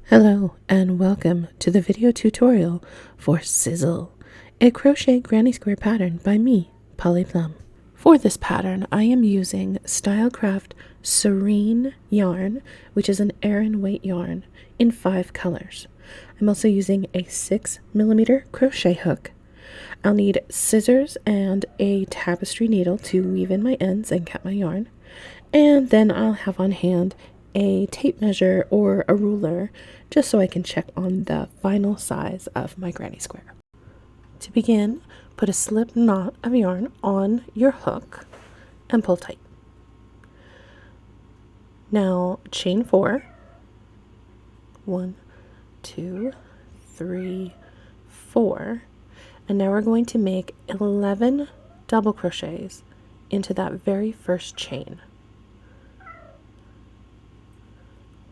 Hello and welcome to the video tutorial for Sizzle, a crochet granny square pattern by me, Plum. For this pattern, I am using Stylecraft Serene yarn, which is an Aran weight yarn in 5 colors. I'm also using a 6mm crochet hook. I'll need scissors and a tapestry needle to weave in my ends and cut my yarn, and then I'll have on hand a tape measure or a ruler just so I can check on the final size of my granny square. To begin, put a slip knot of yarn on your hook and pull tight. Now chain 4. 1, 2, 3, 4. And now we're going to make 11 double crochets into that very first chain.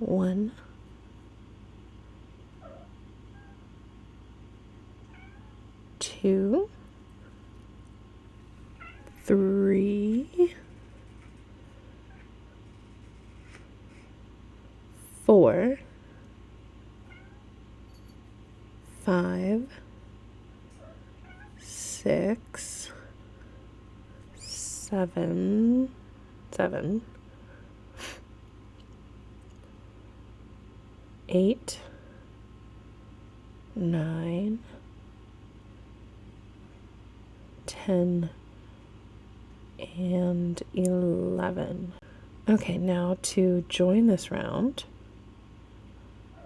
1, 2, 3, 4, 5, 6, 7, 8, 9, 10, and 11. Okay, now to join this round,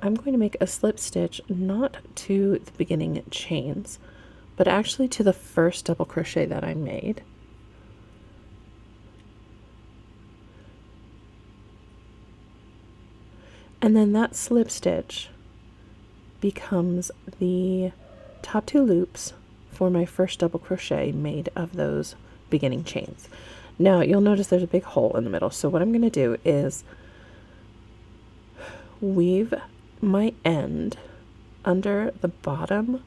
I'm going to make a slip stitch not to the beginning chains, but actually to the first double crochet that I made. And then that slip stitch becomes the top 2 loops for my first double crochet made of those beginning chains. Now you'll notice there's a big hole in the middle, so what I'm going to do is weave my end under the bottom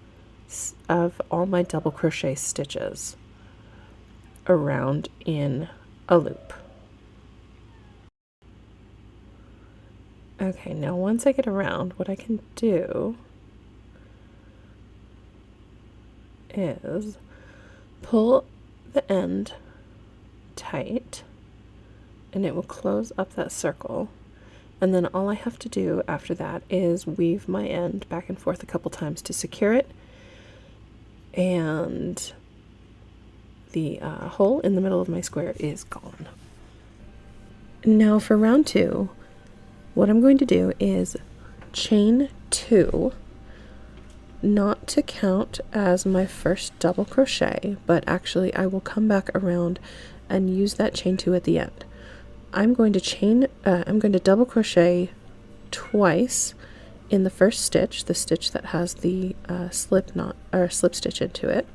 of all my double crochet stitches around in a loop. Okay, now once I get around, what I can do is pull the end tight and it will close up that circle, and then all I have to do after that is weave my end back and forth a couple times to secure it, and the hole in the middle of my square is gone. Now for round 2, what I'm going to do is chain 2, not to count as my first double crochet, but actually I will come back around and use that chain 2 at the end. I'm going to double crochet twice in the first stitch, the stitch that has the slip knot or slip stitch into it,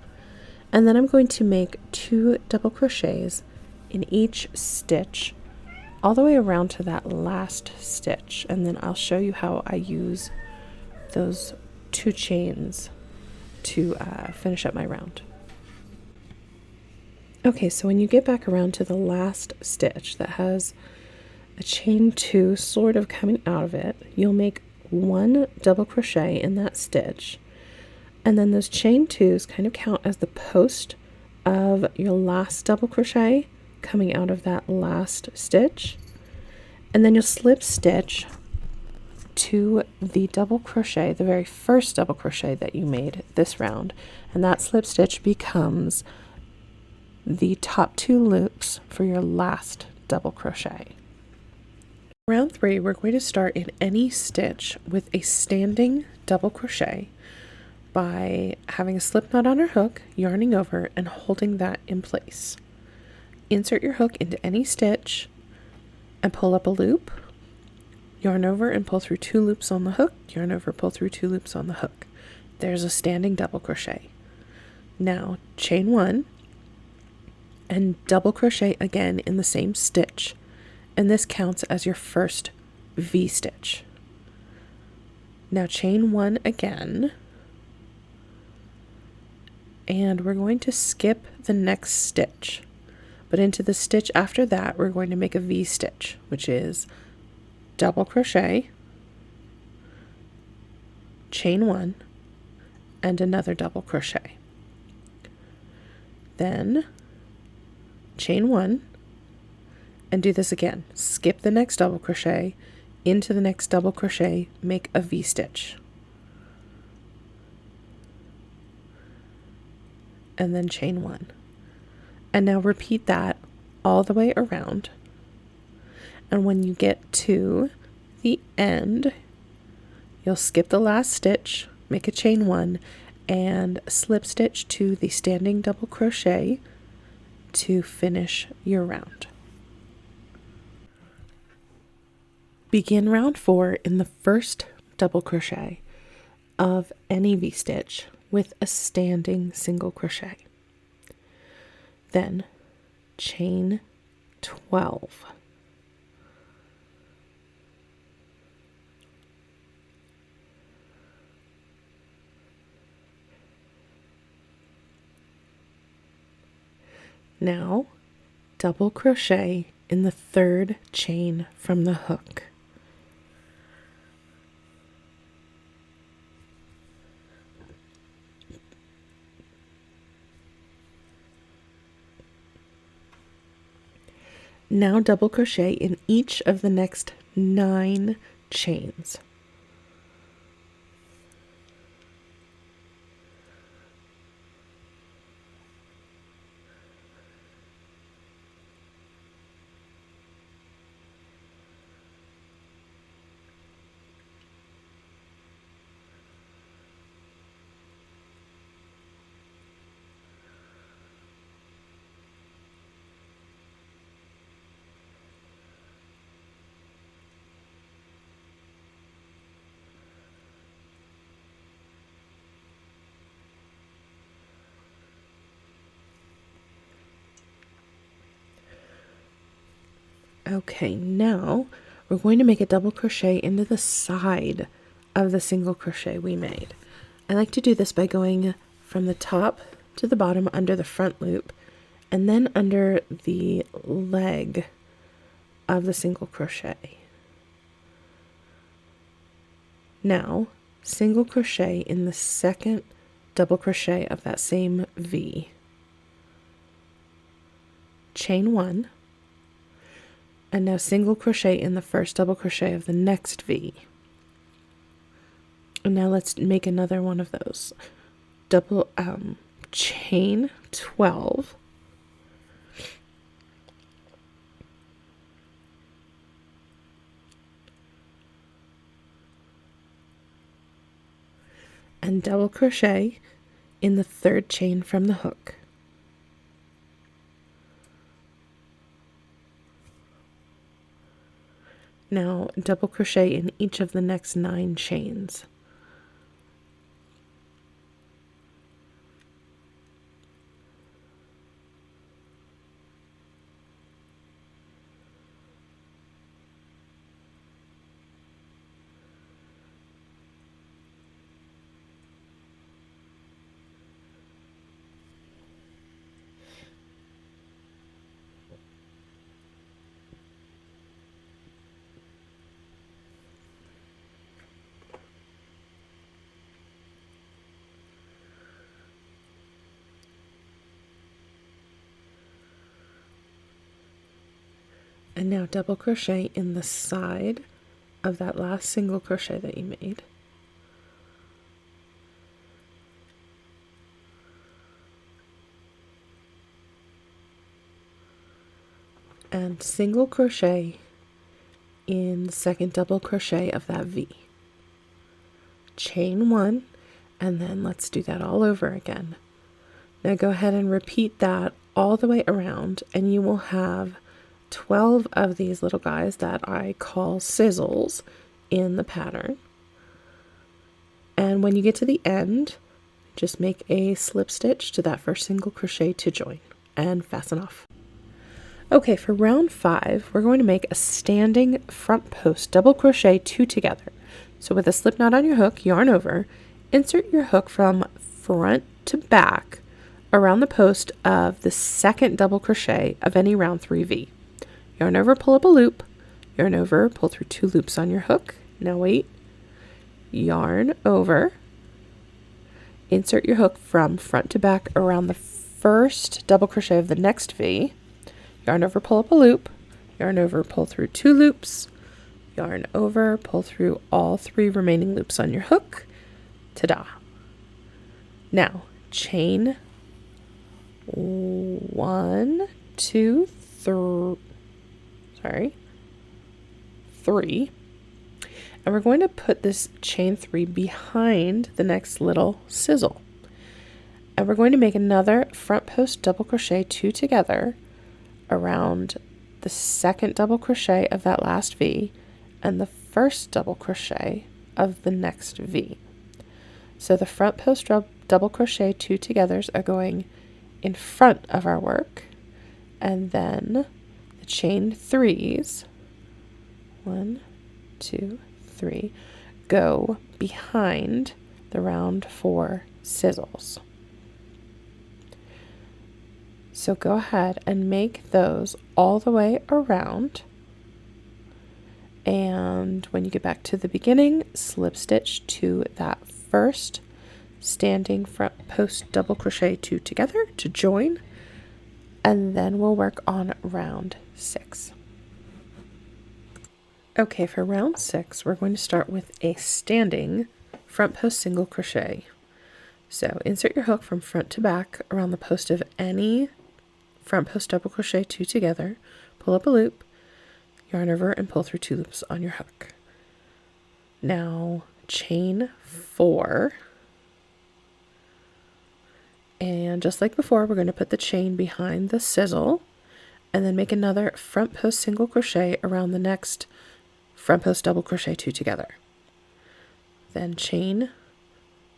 and then I'm going to make 2 double crochets in each stitch all the way around to that last stitch, and then I'll show you how I use those 2 chains to finish up my round. Okay, so when you get back around to the last stitch that has a chain 2 sort of coming out of it, you'll make 1 double crochet in that stitch, and then those chain 2s kind of count as the post of your last double crochet coming out of that last stitch, and then you'll slip stitch to the double crochet, the very first double crochet that you made this round, and that slip stitch becomes the top 2 loops for your last double crochet. Round 3, we're going to start in any stitch with a standing double crochet by having a slip knot on our hook, yarning over, and holding that in place. Insert your hook into any stitch and pull up a loop, yarn over and pull through 2 loops on the hook, yarn over, pull through 2 loops on the hook. There's a standing double crochet. Now chain 1 and double crochet again in the same stitch, and this counts as your first V stitch. Now chain 1 again, and we're going to skip the next stitch, but into the stitch after that we're going to make a V stitch, which is double crochet, chain 1, and another double crochet. Then chain 1 and do this again. Skip the next double crochet, into the next double crochet, make a V-stitch. And then chain 1. And now repeat that all the way around. And when you get to the end, you'll skip the last stitch, make a chain 1, and slip stitch to the standing double crochet to finish your round. Begin round 4 in the first double crochet of any V-stitch with a standing single crochet. Then chain 12. Now double crochet in the third chain from the hook. Now double crochet in each of the next 9 chains. Okay, now we're going to make a double crochet into the side of the single crochet we made. I like to do this by going from the top to the bottom under the front loop and then under the leg of the single crochet. Now, single crochet in the second double crochet of that same V. Chain 1. And now single crochet in the first double crochet of the next V. And now let's make another one of those. Double chain 12. And double crochet in the third chain from the hook. Now double crochet in each of the next 9 chains. And now double crochet in the side of that last single crochet that you made. And single crochet in the second double crochet of that V. Chain 1, and then let's do that all over again. Now go ahead and repeat that all the way around, and you will have 12 of these little guys that I call sizzles in the pattern. And when you get to the end, just make a slip stitch to that first single crochet to join and fasten off. Okay, for round 5, we're going to make a standing front post double crochet 2 together. So with a slip knot on your hook, yarn over, insert your hook from front to back around the post of the second double crochet of any round 3V. Yarn over, pull up a loop, yarn over, pull through 2 loops on your hook. Now wait, yarn over, insert your hook from front to back around the first double crochet of the next V, yarn over, pull up a loop, yarn over, pull through 2 loops, yarn over, pull through all 3 remaining loops on your hook. Ta-da! Now chain 1, 2, 3, and we're going to put this chain 3 behind the next little sizzle, and we're going to make another front post double crochet 2 together around the second double crochet of that last V and the first double crochet of the next V. So the front post double crochet 2 togethers are going in front of our work, and then the chain 3s, 1, 2, 3, go behind the round 4 sizzles. So go ahead and make those all the way around, and when you get back to the beginning, slip stitch to that first standing front post double crochet 2 together to join, and then we'll work on round 6. Okay, for round 6 we're going to start with a standing front post single crochet. So insert your hook from front to back around the post of any front post double crochet 2 together, pull up a loop, yarn over, and pull through 2 loops on your hook. Now chain 4, and just like before, we're going to put the chain behind the sizzle and then make another front post single crochet around the next front post double crochet 2 together. Then chain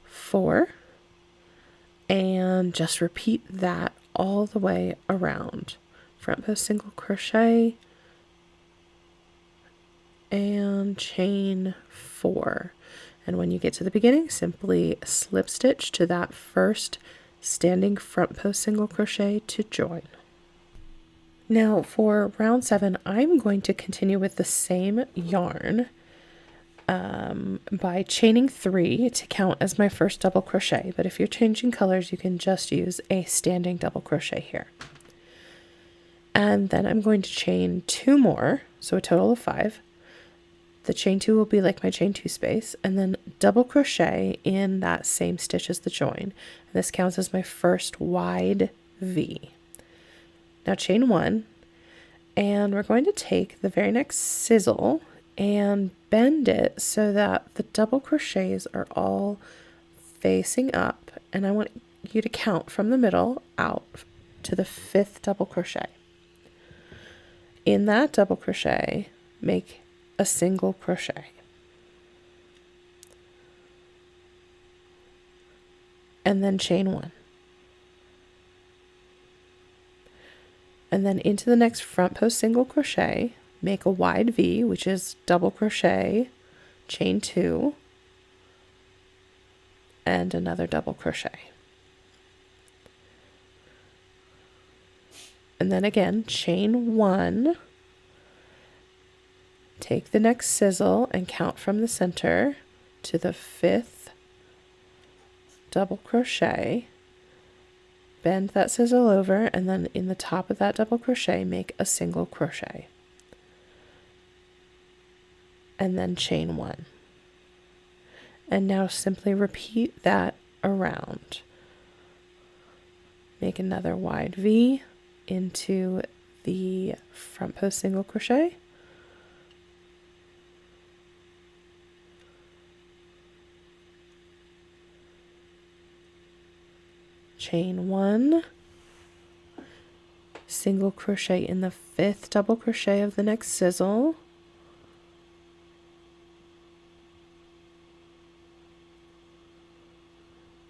4, and just repeat that all the way around. Front post single crochet and chain 4. And when you get to the beginning, simply slip stitch to that first standing front post single crochet to join. Now for round 7, I'm going to continue with the same yarn by chaining 3 to count as my first double crochet, but if you're changing colors, you can just use a standing double crochet here. And then I'm going to chain 2 more, so a total of 5. The chain 2 will be like my chain 2 space, and then double crochet in that same stitch as the join. And this counts as my first wide V. Now chain 1, and we're going to take the very next sizzle and bend it so that the double crochets are all facing up, and I want you to count from the middle out to the 5th double crochet. In that double crochet, make a single crochet, and then chain 1, and then into the next front post single crochet, make a wide V, which is double crochet, chain 2, and another double crochet, and then again chain 1, take the next sizzle and count from the center to the 5th double crochet, bend that sizzle over, and then in the top of that double crochet make a single crochet, and then chain 1. And now simply repeat that around. Make another wide V into the front post single crochet, chain 1, single crochet in the 5th double crochet of the next sizzle,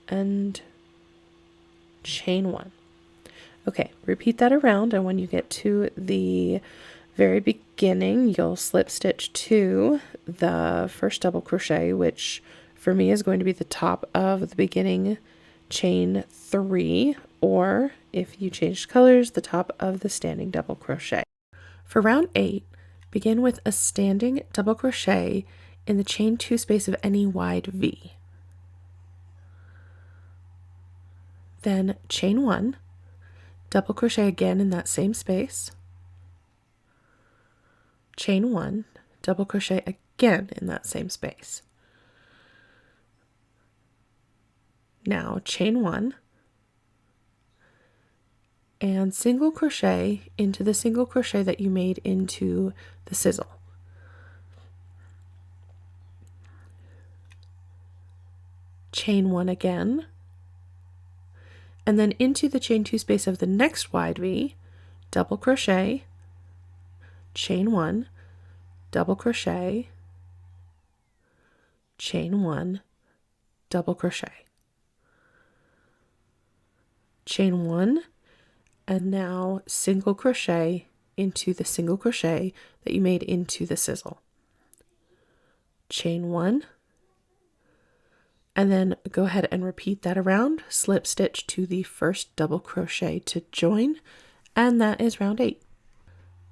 and chain 1. Okay, repeat that around, and when you get to the very beginning, you'll slip stitch to the first double crochet, which for me is going to be the top of the beginning chain 3, or if you changed colors, the top of the standing double crochet. For round 8, begin with a standing double crochet in the chain 2 space of any wide V. Then chain 1, double crochet again in that same space, chain 1, double crochet again in that same space. Now chain 1 and single crochet into the single crochet that you made into the sizzle. Chain 1 again, and then into the chain 2 space of the next wide V, double crochet, chain 1, double crochet, chain 1, double crochet, chain 1, and now single crochet into the single crochet that you made into the sizzle. Chain 1, and then go ahead and repeat that around, slip stitch to the first double crochet to join, and that is round 8.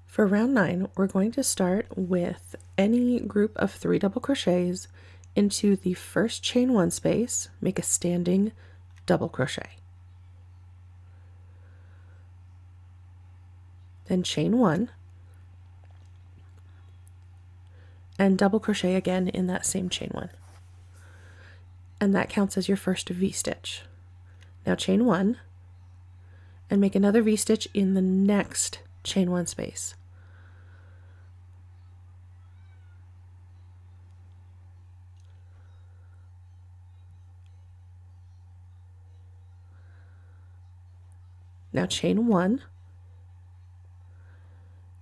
For round 9, we're going to start with any group of 3 double crochets into the first chain 1 space, make a standing double crochet. Then chain 1, and double crochet again in that same chain 1. And that counts as your first V-stitch. Now chain 1, and make another V-stitch in the next chain 1 space. Now chain 1,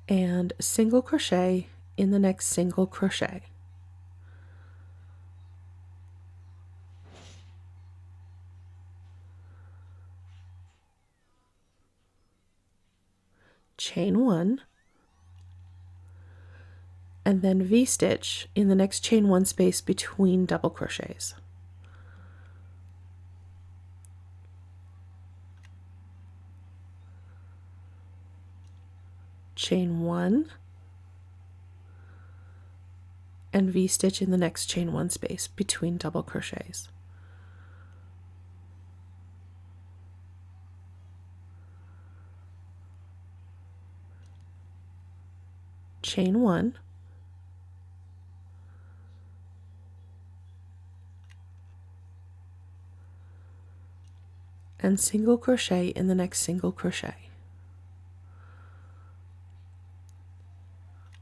and single crochet in the next single crochet. Chain 1, and then V-stitch in the next chain 1 space between double crochets. Chain 1, and V-stitch in the next chain 1 space between double crochets. Chain 1, and single crochet in the next single crochet.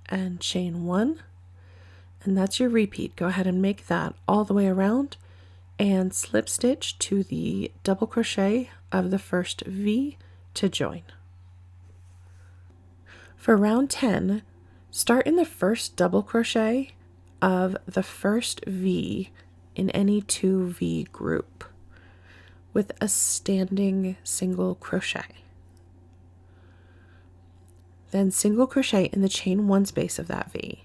And chain 1, and that's your repeat. Go ahead and make that all the way around and slip stitch to the double crochet of the first V to join. For round 10, start in the first double crochet of the first V in any 2V group with a standing single crochet. Then single crochet in the chain 1 space of that V.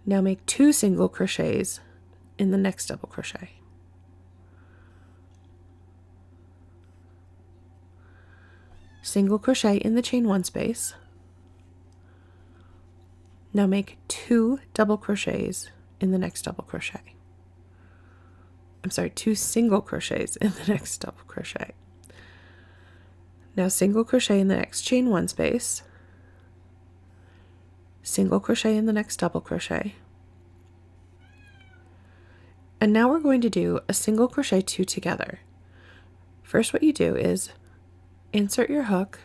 Now make 2 single crochets in the next double crochet. Single crochet in the chain 1 space. Now make 2 double crochets in the next double crochet. I'm sorry, 2 single crochets in the next double crochet. Now single crochet in the next chain 1 space, single crochet in the next double crochet, and now we're going to do a single crochet 2 together. First, what you do is insert your hook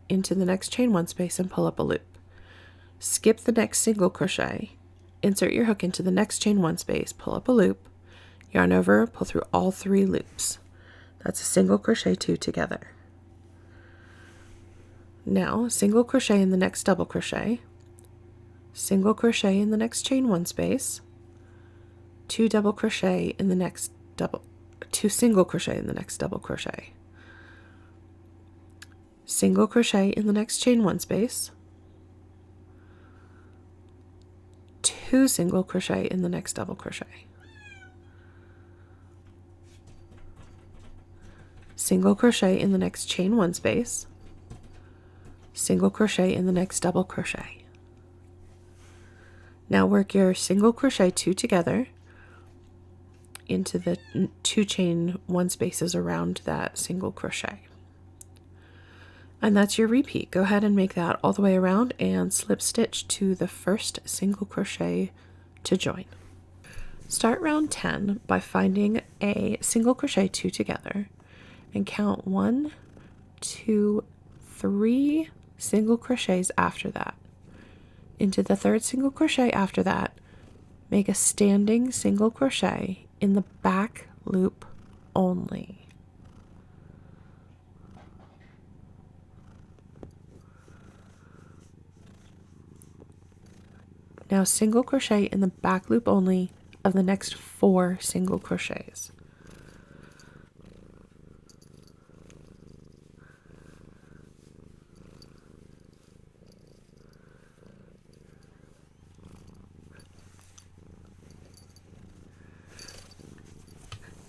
into the next chain 1 space and pull up a loop. Skip the next single crochet, insert your hook into the next chain 1 space, pull up a loop, yarn over, pull through all 3 loops. That's a single crochet 2 together. Now single crochet in the next double crochet, single crochet in the next chain 1 space, 2 double crochet in the next double, 2 single crochet in the next double crochet, single crochet in the next chain 1 space, 2 single crochet in the next double crochet, single crochet in the next chain 1 space, single crochet in the next double crochet. Now work your single crochet 2 together into the 2 chain 1 spaces around that single crochet. And that's your repeat. Go ahead and make that all the way around and slip stitch to the first single crochet to join. Start round 10 by finding a single crochet 2 together and count 1, 2, 3 single crochets after that. Into the third single crochet after that, make a standing single crochet in the back loop only. Now single crochet in the back loop only of the next 4 single crochets.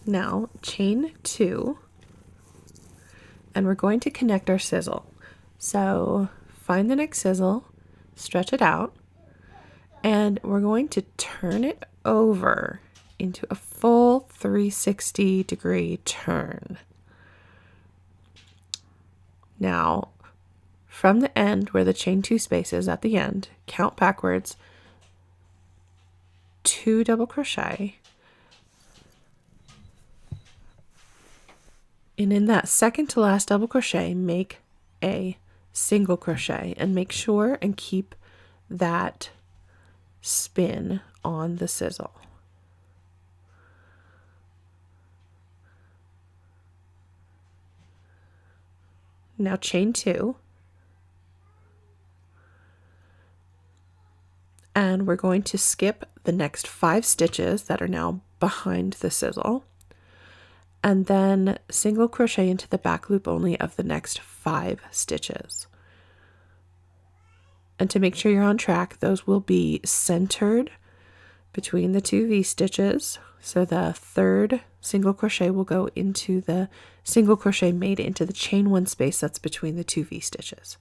Now chain 2, and we're going to connect our sizzle. So find the next sizzle, stretch it out, and we're going to turn it over into a full 360-degree turn. Now, from the end where the chain 2 spaces at the end, count backwards 2 double crochet, and in that second to last double crochet, make a single crochet and make sure and keep that spin on the sizzle. Now chain 2, and we're going to skip the next 5 stitches that are now behind the sizzle, and then single crochet into the back loop only of the next 5 stitches. And to make sure you're on track, those will be centered between the 2 V-stitches. So the third single crochet will go into the single crochet made into the chain 1 space that's between the 2 V-stitches.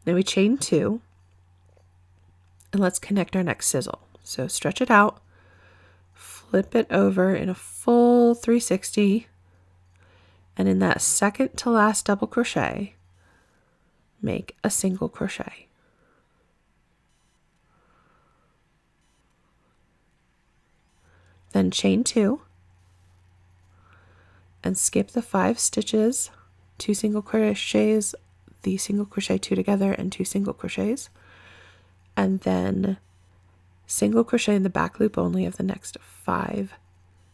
Then we chain 2, and let's connect our next sizzle. So stretch it out, flip it over in a full 360, and in that second to last double crochet, make a single crochet. Then chain 2 and skip the 5 stitches, 2 single crochets, the single crochet 2 together and 2 single crochets, and then single crochet in the back loop only of the next 5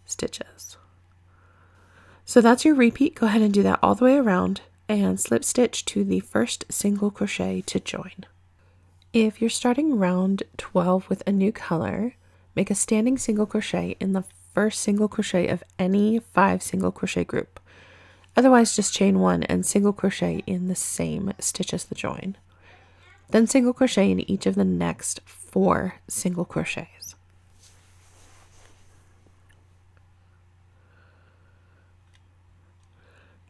stitches. So that's your repeat. Go ahead and do that all the way around and slip stitch to the first single crochet to join. If you're starting round 12 with a new color, make a standing single crochet in the first single crochet of any 5 single crochet group. Otherwise, just chain 1 and single crochet in the same stitch as the join. Then single crochet in each of the next 4 single crochets.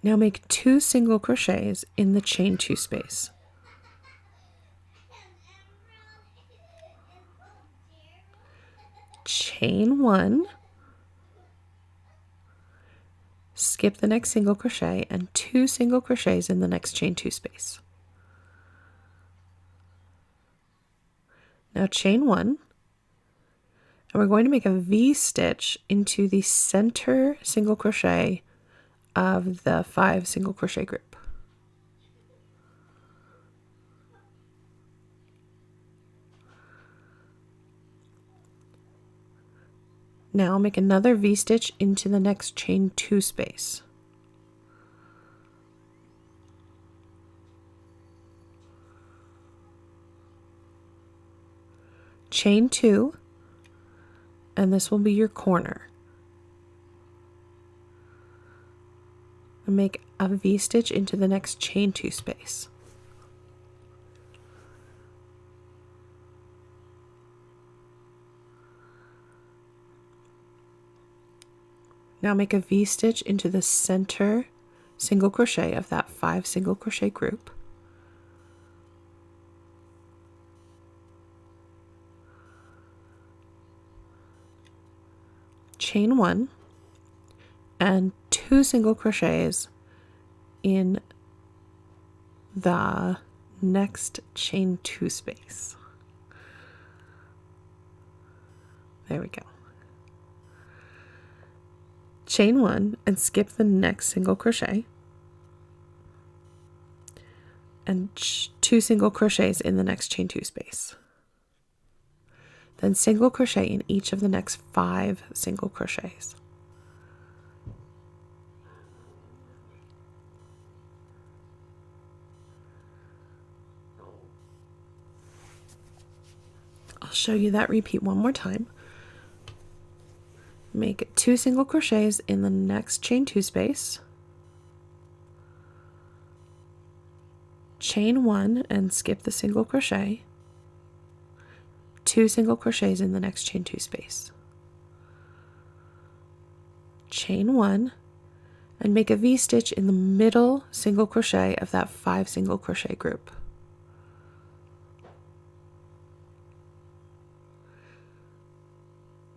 Now make 2 single crochets in the chain 2 space. Chain 1, skip the next single crochet, and 2 single crochets in the next chain 2 space. Now chain 1, and we're going to make a V-stitch into the center single crochet of the 5 single crochet group. Now make another V-stitch into the next chain 2 space. Chain 2, and this will be your corner. And make a V-stitch into the next chain 2 space. Now make a V-stitch into the center single crochet of that 5 single crochet group. chain 1, and 2 single crochets in the next chain 2 space. There we go. Chain 1 and skip the next single crochet, and 2 single crochets in the next chain 2 space. Then single crochet in each of the next 5 single crochets. I'll show you that repeat one more time. Make 2 single crochets in the next chain 2 space. Chain 1 and skip the single crochet. 2 single crochets in the next chain 2 space. Chain 1 and make a V-stitch in the middle single crochet of that 5 single crochet group.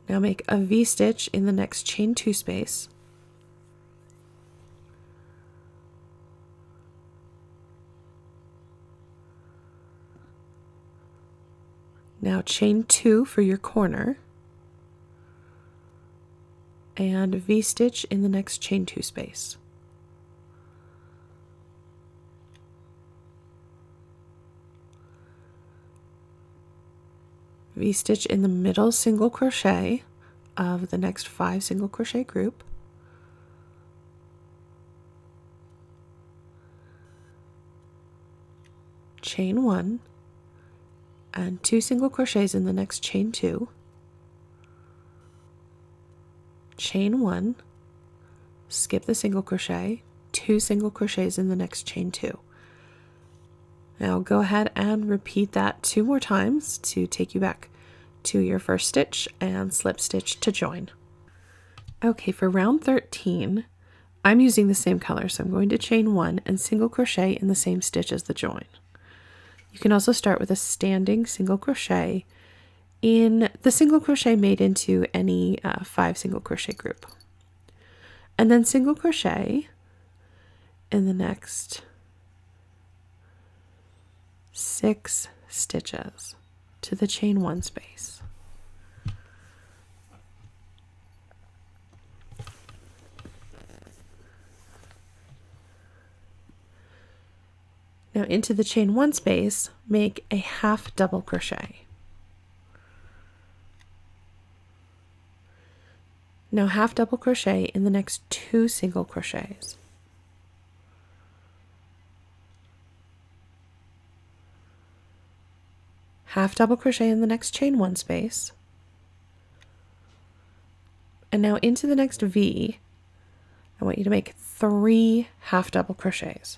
Now make a V-stitch in the next chain 2 space. Now chain 2 for your corner, and V-stitch in the next chain 2 space. V-stitch in the middle single crochet of the next 5 single crochet group. Chain 1 and 2 single crochets in the next chain 2. Chain 1, skip the single crochet, 2 single crochets in the next chain 2. Now go ahead and repeat that 2 more times to take you back to your first stitch and slip stitch to join. Okay, for round 13, I'm using the same color, so I'm going to chain 1 and single crochet in the same stitch as the join. You can also start with a standing single crochet in the single crochet made into any 5 single crochet group. And then single crochet in the next 6 stitches to the chain 1 space. Now into the chain 1 space, make a half double crochet. Now half double crochet in the next 2 single crochets. Half double crochet in the next chain 1 space. And now into the next V, I want you to make 3 half double crochets.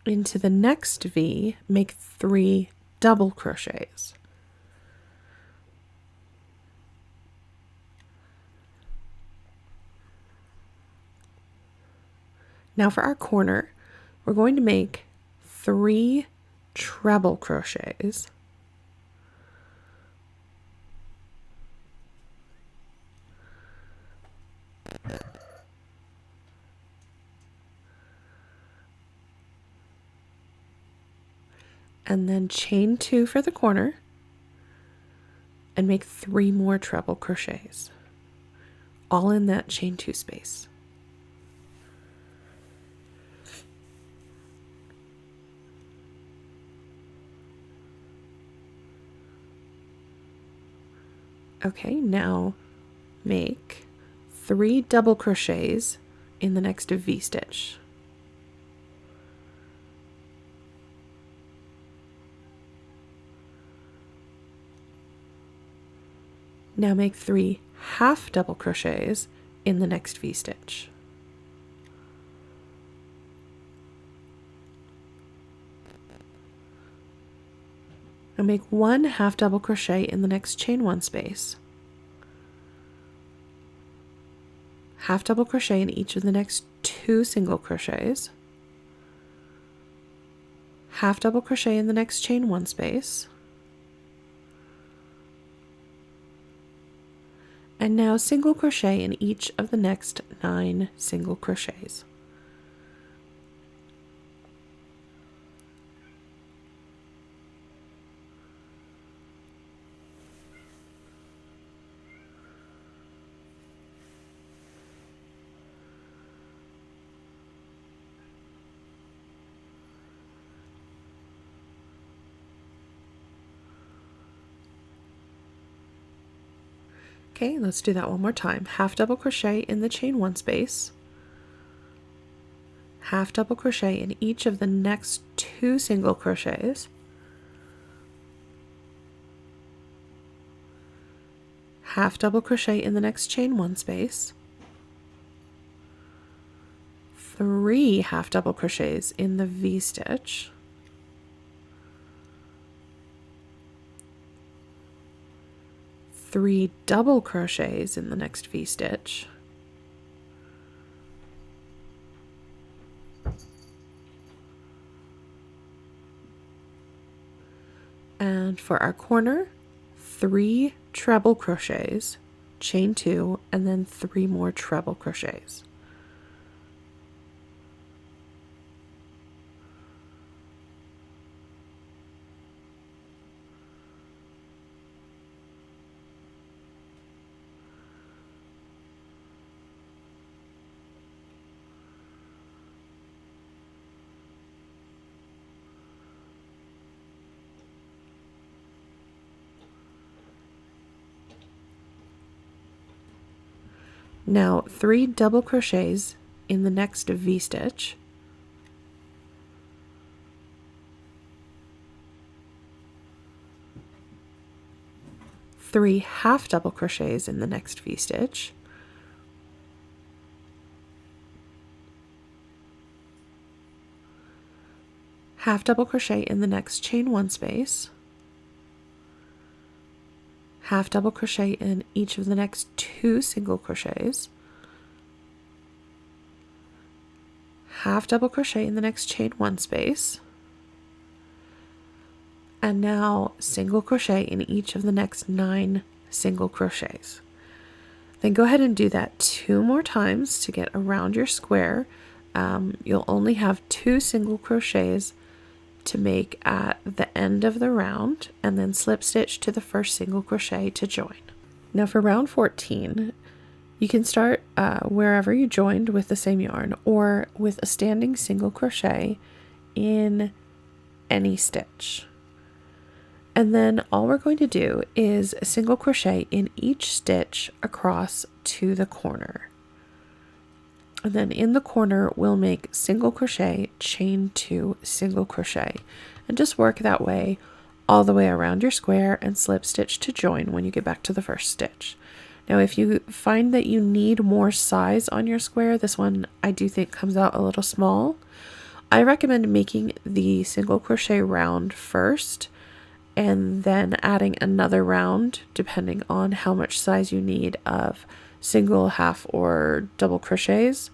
Into the next V, make 3 double crochets. Now for our corner, we're going to make 3 treble crochets. And then chain 2 for the corner and make 3 more treble crochets, all in that chain 2 space. Okay, now make 3 double crochets in the next V-stitch. Now make 3 half double crochets in the next V-stitch. Now make 1 half double crochet in the next chain 1 space. Half double crochet in each of the next 2 single crochets. half double crochet in the next chain 1 space, and now single crochet in each of the next 9 single crochets. Okay, let's do that one more time. Half double crochet in the chain 1 space, half double crochet in each of the next 2 single crochets, half double crochet in the next chain 1 space, 3 half double crochets in the V-stitch, 3 double crochets in the next V-stitch, and for our corner, 3 treble crochets, chain 2, and then 3 more treble crochets. Now 3 double crochets in the next V-stitch, 3 half double crochets in the next V-stitch, half double crochet in the next chain 1 space, half double crochet in each of the next 2 single crochets, half double crochet in the next chain 1 space, and now single crochet in each of the next 9 single crochets. Then go ahead and do that 2 more times to get around your square. You'll only have 2 single crochets to make at the end of the round, and then slip stitch to the first single crochet to join. Now for round 14, you can start wherever you joined with the same yarn, or with a standing single crochet in any stitch. And then all we're going to do is a single crochet in each stitch across to the corner. And then in the corner, we'll make single crochet, chain 2, single crochet, and just work that way all the way around your square and slip stitch to join when you get back to the first stitch. Now, if you find that you need more size on your square, this one I do think comes out a little small. I recommend making the single crochet round first and then adding another round depending on how much size you need of single, half, or double crochets.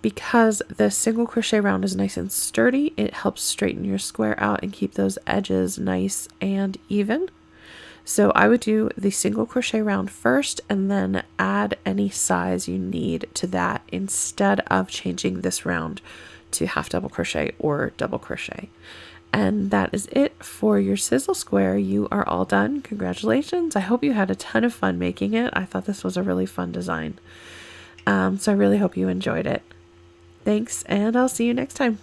Because the single crochet round is nice and sturdy, it helps straighten your square out and keep those edges nice and even. So I would do the single crochet round first and then add any size you need to that instead of changing this round to half double crochet or double crochet. And that is it for your sizzle square. You are all done. Congratulations. I hope you had a ton of fun making it. I thought this was a really fun design. So I really hope you enjoyed it. Thanks, and I'll see you next time.